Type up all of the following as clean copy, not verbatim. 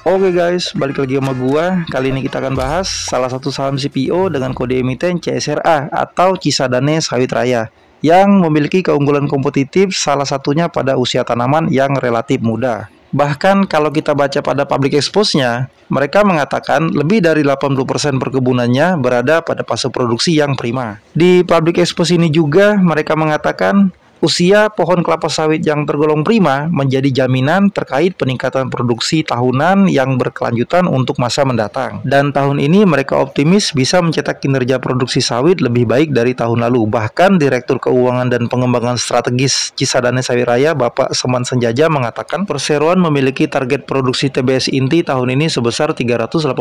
Oke guys, balik lagi sama gua. Kali ini kita akan bahas salah satu saham CPO dengan kode emiten CSRA atau Cisadane Sawit Raya yang memiliki keunggulan kompetitif, salah satunya pada usia tanaman yang relatif muda. Bahkan kalau kita baca pada public expose-nya, mereka mengatakan lebih dari 80% perkebunannya berada pada fase produksi yang prima. Di public expose ini juga mereka mengatakan usia pohon kelapa sawit yang tergolong prima menjadi jaminan terkait peningkatan produksi tahunan yang berkelanjutan untuk masa mendatang. Dan tahun ini mereka optimis bisa mencetak kinerja produksi sawit lebih baik dari tahun lalu. Bahkan Direktur Keuangan dan Pengembangan Strategis Cisadane Sawit Raya, Bapak Seman Senjaja mengatakan perseroan memiliki target produksi TBS inti tahun ini sebesar 380.000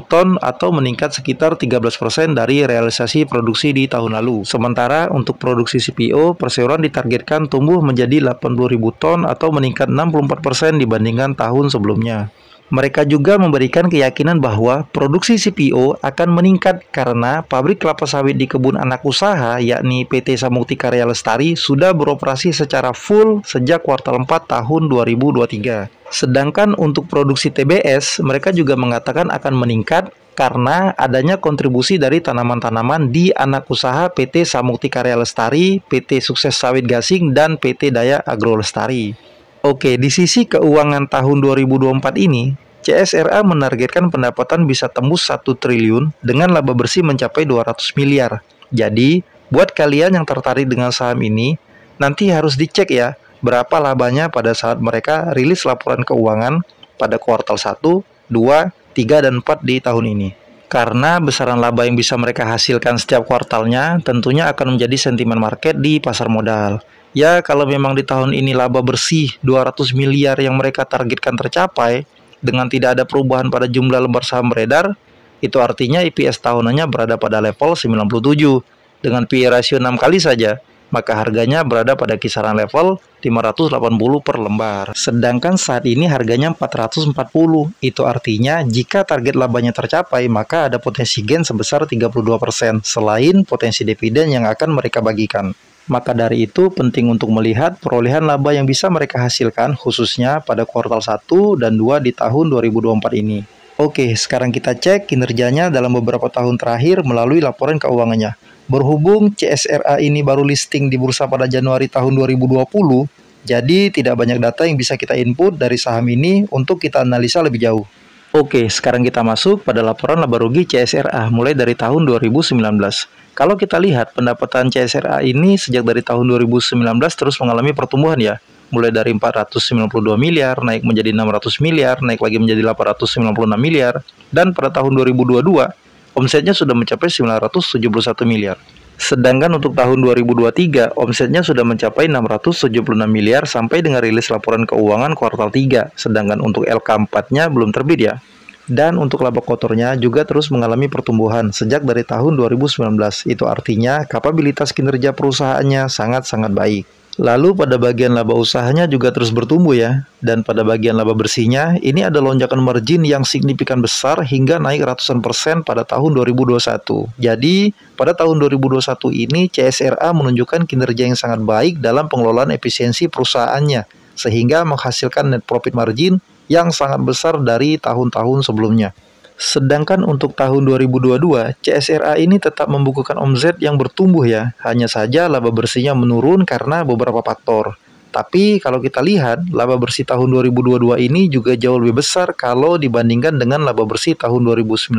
ton atau meningkat sekitar 13% dari realisasi produksi di tahun lalu. Sementara untuk produksi CPO, perseroan ditargetkan tumbuh menjadi 80.000 ton atau meningkat 64% dibandingkan tahun sebelumnya. Mereka juga memberikan keyakinan bahwa produksi CPO akan meningkat karena pabrik kelapa sawit di kebun anak usaha yakni PT Samukti Karya Lestari sudah beroperasi secara full sejak kuartal 4 tahun 2023. Sedangkan untuk produksi TBS, mereka juga mengatakan akan meningkat karena adanya kontribusi dari tanaman-tanaman di anak usaha PT Samukti Karya Lestari, PT Sukses Sawit Gasing, dan PT Daya Agro Lestari. Oke, di sisi keuangan tahun 2024 ini, CSRA menargetkan pendapatan bisa tembus 1 triliun dengan laba bersih mencapai 200 miliar. Jadi, buat kalian yang tertarik dengan saham ini, nanti harus dicek ya, berapa labanya pada saat mereka rilis laporan keuangan pada kuartal 1, 2, 3, dan 4 di tahun ini. Karena besaran laba yang bisa mereka hasilkan setiap kuartalnya tentunya akan menjadi sentimen market di pasar modal. Ya, kalau memang di tahun ini laba bersih 200 miliar yang mereka targetkan tercapai dengan tidak ada perubahan pada jumlah lembar saham beredar, itu artinya EPS tahunannya berada pada level 97 dengan PE ratio 6 kali saja. Maka harganya berada pada kisaran level 580 per lembar. Sedangkan saat ini harganya 440. Itu artinya jika target labanya tercapai, maka ada potensi gain sebesar 32% selain potensi dividen yang akan mereka bagikan. Maka dari itu penting untuk melihat perolehan laba yang bisa mereka hasilkan khususnya pada kuartal 1 dan 2 di tahun 2024 ini. Oke, sekarang kita cek kinerjanya dalam beberapa tahun terakhir melalui laporan keuangannya. Berhubung CSRA ini baru listing di bursa pada Januari tahun 2020, jadi tidak banyak data yang bisa kita input dari saham ini untuk kita analisa lebih jauh. Oke, sekarang kita masuk pada laporan laba rugi CSRA mulai dari tahun 2019. Kalau kita lihat pendapatan CSRA ini sejak dari tahun 2019 terus mengalami pertumbuhan ya. Mulai dari 492 miliar, naik menjadi 600 miliar, naik lagi menjadi 896 miliar, dan pada tahun 2022, omsetnya sudah mencapai 971 miliar. Sedangkan untuk tahun 2023, omsetnya sudah mencapai 676 miliar sampai dengan rilis laporan keuangan kuartal 3. Sedangkan untuk LK4-nya belum terbit ya. Dan untuk laba kotornya juga terus mengalami pertumbuhan sejak dari tahun 2019. Itu artinya kapabilitas kinerja perusahaannya sangat-sangat baik. Lalu pada bagian laba usahanya juga terus bertumbuh ya. Dan pada bagian laba bersihnya, ini ada lonjakan margin yang signifikan besar hingga naik ratusan persen pada tahun 2021. Jadi, pada tahun 2021 ini CSRA menunjukkan kinerja yang sangat baik dalam pengelolaan efisiensi perusahaannya. Sehingga menghasilkan net profit margin yang sangat besar dari tahun-tahun sebelumnya. Sedangkan untuk tahun 2022, CSRA ini tetap membukukan omset yang bertumbuh ya. Hanya saja laba bersihnya menurun karena beberapa faktor. Tapi kalau kita lihat, laba bersih tahun 2022 ini juga jauh lebih besar kalau dibandingkan dengan laba bersih tahun 2019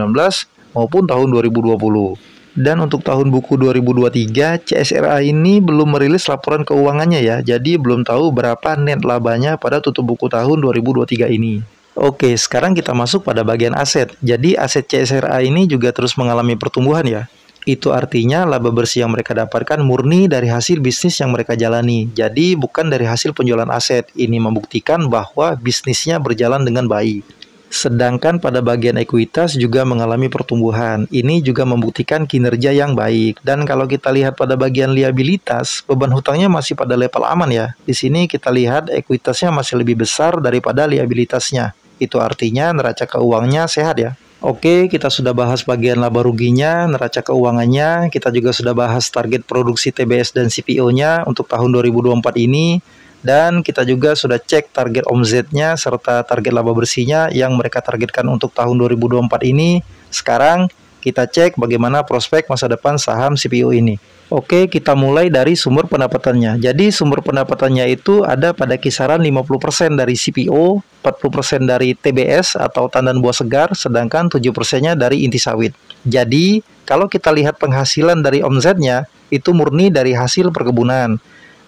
maupun tahun 2020. Dan untuk tahun buku 2023, CSRA ini belum merilis laporan keuangannya ya. Jadi belum tahu berapa net labanya pada tutup buku tahun 2023 ini. Oke, sekarang kita masuk pada bagian aset. Jadi aset CSRA ini juga terus mengalami pertumbuhan ya. Itu artinya laba bersih yang mereka dapatkan murni dari hasil bisnis yang mereka jalani. Jadi bukan dari hasil penjualan aset. Ini membuktikan bahwa bisnisnya berjalan dengan baik. Sedangkan pada bagian ekuitas juga mengalami pertumbuhan. Ini juga membuktikan kinerja yang baik. Dan kalau kita lihat pada bagian liabilitas, beban hutangnya masih pada level aman ya. Di sini kita lihat ekuitasnya masih lebih besar daripada liabilitasnya. Itu artinya neraca keuangannya sehat ya. Oke, kita sudah bahas bagian laba ruginya, neraca keuangannya, kita juga sudah bahas target produksi TBS dan CPO-nya untuk tahun 2024 ini. Dan kita juga sudah cek target omzetnya serta target laba bersihnya yang mereka targetkan untuk tahun 2024 ini. Sekarang kita cek bagaimana prospek masa depan saham CPO ini. Oke, kita mulai dari sumber pendapatannya. Jadi sumber pendapatannya itu ada pada kisaran 50% dari CPO, 40% dari TBS atau tandan buah segar, sedangkan 7%-nya dari inti sawit. Jadi, kalau kita lihat penghasilan dari omzetnya, itu murni dari hasil perkebunan.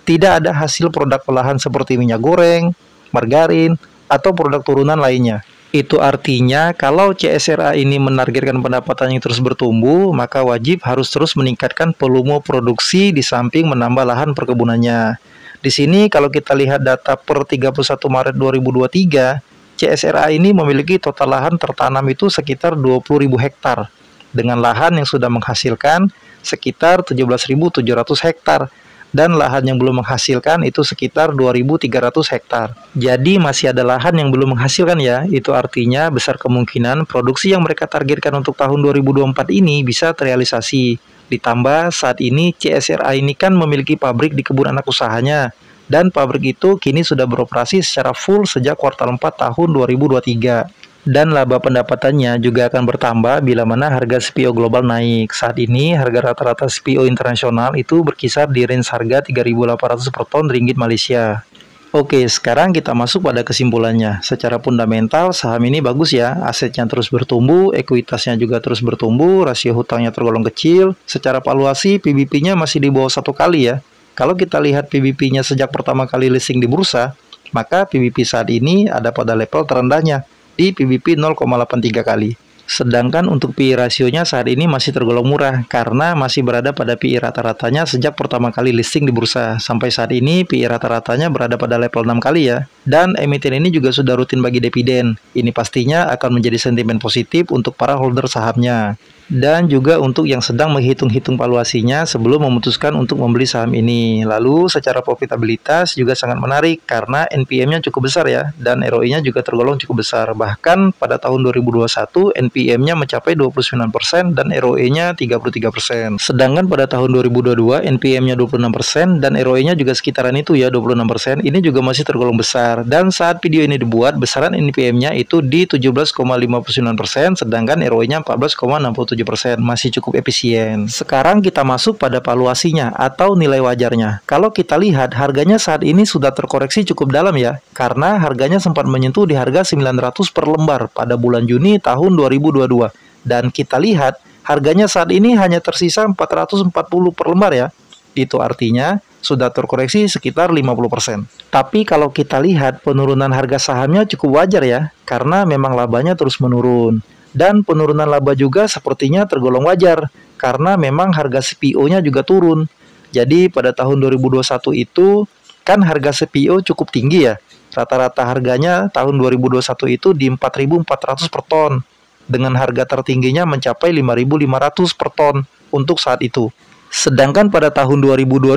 Tidak ada hasil produk olahan seperti minyak goreng, margarin, atau produk turunan lainnya. Itu artinya kalau CSRA ini menargetkan pendapatan yang terus bertumbuh, maka wajib harus terus meningkatkan volume produksi di samping menambah lahan perkebunannya. Di sini kalau kita lihat data per 31 Maret 2023, CSRA ini memiliki total lahan tertanam itu sekitar 20.000 hektar, dengan lahan yang sudah menghasilkan sekitar 17.700 hektar. Dan lahan yang belum menghasilkan itu sekitar 2.300 hektar. Jadi masih ada lahan yang belum menghasilkan ya. Itu artinya besar kemungkinan produksi yang mereka targetkan untuk tahun 2024 ini bisa terrealisasi. Ditambah saat ini CSRA ini kan memiliki pabrik di kebun anak usahanya. Dan pabrik itu kini sudah beroperasi secara full sejak kuartal 4 tahun 2023. Dan laba pendapatannya juga akan bertambah bila mana harga CPO global naik. Saat ini harga rata-rata CPO internasional itu berkisar di range harga 3.800 per ton ringgit Malaysia. Oke, sekarang kita masuk pada kesimpulannya. Secara fundamental saham ini bagus ya, asetnya terus bertumbuh, ekuitasnya juga terus bertumbuh, rasio hutangnya tergolong kecil. Secara valuasi PBP-nya masih di bawah 1 kali ya. Kalau kita lihat PBP-nya sejak pertama kali listing di bursa, maka PBP saat ini ada pada level terendahnya di PBP 0,83 kali. Sedangkan untuk PI rasionya saat ini masih tergolong murah karena masih berada pada PI rata-ratanya sejak pertama kali listing di bursa. Sampai saat ini PI rata-ratanya berada pada level 6 kali ya. Dan emiten ini juga sudah rutin bagi dividen. Ini pastinya akan menjadi sentimen positif untuk para holder sahamnya. Dan juga untuk yang sedang menghitung-hitung valuasinya sebelum memutuskan untuk membeli saham ini. Lalu secara profitabilitas juga sangat menarik karena NPM-nya cukup besar ya, dan ROE-nya juga tergolong cukup besar. Bahkan pada tahun 2021 NPM-nya mencapai 29% dan ROE-nya 33%. Sedangkan pada tahun 2022 NPM-nya 26% dan ROE-nya juga sekitaran itu ya, 26%. Ini juga masih tergolong besar. Dan saat video ini dibuat, besaran NPM-nya itu di 17,59%, sedangkan ROE-nya 14,67%. Masih cukup efisien. Sekarang kita masuk pada valuasinya atau nilai wajarnya. Kalau kita lihat harganya saat ini sudah terkoreksi cukup dalam ya, karena harganya sempat menyentuh di harga 900 per lembar pada bulan Juni tahun 2022. Dan kita lihat harganya saat ini hanya tersisa 440 per lembar ya. Itu artinya sudah terkoreksi sekitar 50%. Tapi kalau kita lihat penurunan harga sahamnya cukup wajar ya, karena memang labanya terus menurun. Dan penurunan laba juga sepertinya tergolong wajar, karena memang harga CPO-nya juga turun. Jadi pada tahun 2021 itu, kan harga CPO cukup tinggi ya. Rata-rata harganya tahun 2021 itu di 4.400 per ton. Dengan harga tertingginya mencapai 5.500 per ton untuk saat itu. Sedangkan pada tahun 2022,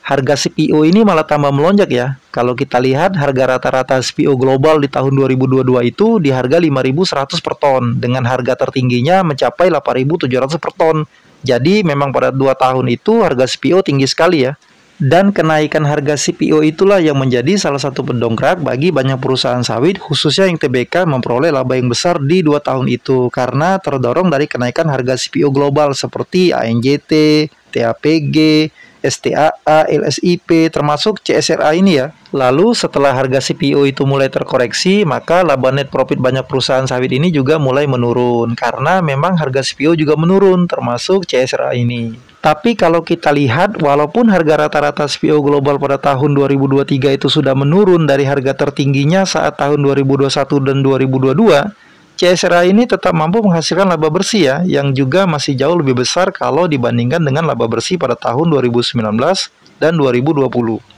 harga CPO ini malah tambah melonjak ya. Kalau kita lihat harga rata-rata CPO global di tahun 2022 itu di harga 5.100 per ton, dengan harga tertingginya mencapai 8.700 per ton. Jadi memang pada 2 tahun itu harga CPO tinggi sekali ya. Dan kenaikan harga CPO itulah yang menjadi salah satu pendongkrak bagi banyak perusahaan sawit, khususnya yang TBK memperoleh laba yang besar di 2 tahun itu, karena terdorong dari kenaikan harga CPO global seperti ANJT, TAPG, STAA, LSIP, termasuk CSRA ini ya. Lalu setelah harga CPO itu mulai terkoreksi, maka laba net profit banyak perusahaan sawit ini juga mulai menurun, karena memang harga CPO juga menurun, termasuk CSRA ini. Tapi kalau kita lihat, walaupun harga rata-rata CPO global pada tahun 2023 itu sudah menurun dari harga tertingginya saat tahun 2021 dan 2022, CSRA ini tetap mampu menghasilkan laba bersih ya, yang juga masih jauh lebih besar kalau dibandingkan dengan laba bersih pada tahun 2019 dan 2020.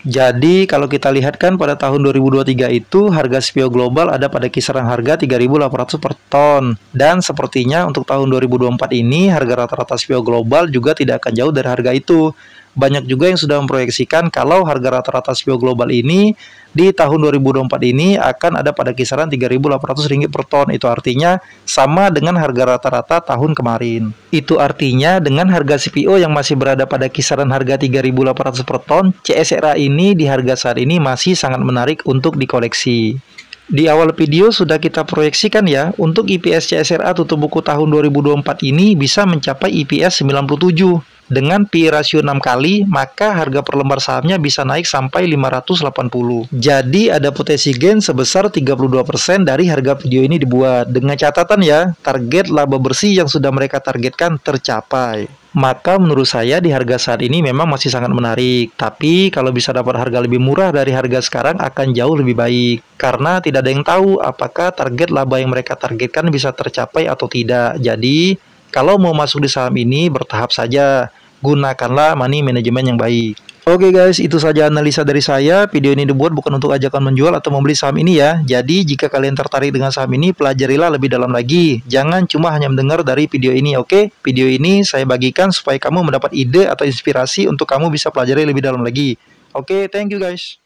Jadi kalau kita lihat kan pada tahun 2023 itu harga CPO global ada pada kisaran harga 3.800 per ton. Dan sepertinya untuk tahun 2024 ini harga rata-rata CPO global juga tidak akan jauh dari harga itu. Banyak juga yang sudah memproyeksikan kalau harga rata-rata CPO global ini di tahun 2024 ini akan ada pada kisaran Rp3.800 per ton. Itu artinya sama dengan harga rata-rata tahun kemarin. Itu artinya dengan harga CPO yang masih berada pada kisaran harga Rp3.800 per ton, CSRA ini di harga saat ini masih sangat menarik untuk dikoleksi. Di awal video sudah kita proyeksikan ya, untuk EPS CSRA tutup buku tahun 2024 ini bisa mencapai EPS 97. Dengan PE rasio 6 kali, maka harga per lembar sahamnya bisa naik sampai 580. Jadi ada potensi gain sebesar 32% dari harga video ini dibuat. Dengan catatan ya, target laba bersih yang sudah mereka targetkan tercapai. Maka menurut saya di harga saat ini memang masih sangat menarik. Tapi kalau bisa dapat harga lebih murah dari harga sekarang akan jauh lebih baik. Karena tidak ada yang tahu apakah target laba yang mereka targetkan bisa tercapai atau tidak. Jadi kalau mau masuk di saham ini bertahap saja. Gunakanlah money management yang baik. Oke guys, itu saja analisa dari saya. Video ini dibuat bukan untuk ajakan menjual atau membeli saham ini ya. Jadi jika kalian tertarik dengan saham ini, pelajarilah lebih dalam lagi. Jangan cuma hanya mendengar dari video ini, oke? Video ini saya bagikan supaya kamu mendapat ide atau inspirasi untuk kamu bisa pelajari lebih dalam lagi. Oke, thank you guys.